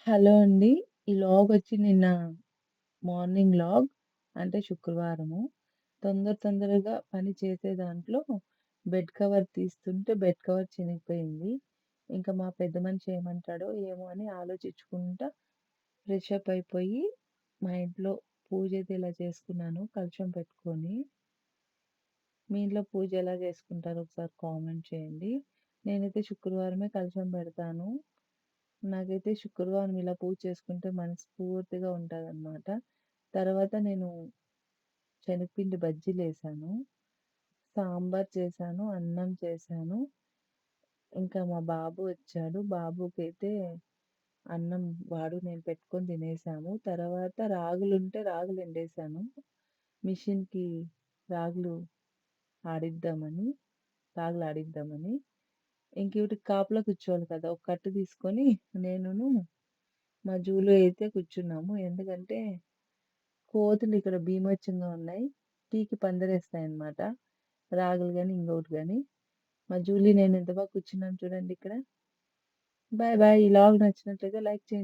Hello అండి. ఈ లాగొచ్చి నిన్న మార్నింగ్ లాగ్. అంటే శుక్రవారము. తొందరగా పని చేసే దాంట్లో బెడ్ కవర్ తీస్తుంటే బెడ్ కవర్ చినిగిపోయింది. ఇంకా మా పెద్ద మనిషి ఏమంటాడో ఏమో అని ఆలోచించుకుంటా ఫ్రెష్ అప్ అయిపోయి మా ఇంట్లో పూజైతే ఇలా చేసుకున్నాను కలశం పెట్టుకొని. మీ ఇంట్లో పూజ ఎలా చేసుకుంటారో ఒకసారి కామెంట్ చేయండి. నేనైతే శుక్రవారమే కలశం పెడతాను. నాకైతే శుక్రవారం ఇలా పూజ చేసుకుంటే మనస్ఫూర్తిగా ఉంటదనమాట. తర్వాత నేను శనగపిండి బజ్జీలేసాను, సాంబార్ చేశాను, అన్నం చేశాను. ఇంకా మా బాబు వచ్చాడు. బాబుకైతే అన్నం నేను పెట్టుకొని తినేసాము. తర్వాత రాగులుంటే రాగులు ఎండేసాను. మిషన్‌కి రాగులు ఆడిద్దామని, రాగులాడిద్దామని. ఇంక ఈవిడకి కాపలా కూర్చోవాలి కదా! ఒక కట్టు తీసుకొని నేనును మా జూలు అయితే కూర్చున్నాము. ఎందుకంటే కోతులు ఇక్కడ బీభత్సంగా ఉన్నాయి. పీకి పందిరేస్తాయన్నమాట. రాగులు గాని, ఇంకొకటి గాని. మా జూలీ నేను ఎంత బాగా కూర్చున్నాను చూడండి ఇక్కడ. Bye bye. ఈ లాగ్ నచ్చినట్లయితే లైక్ చేయండి.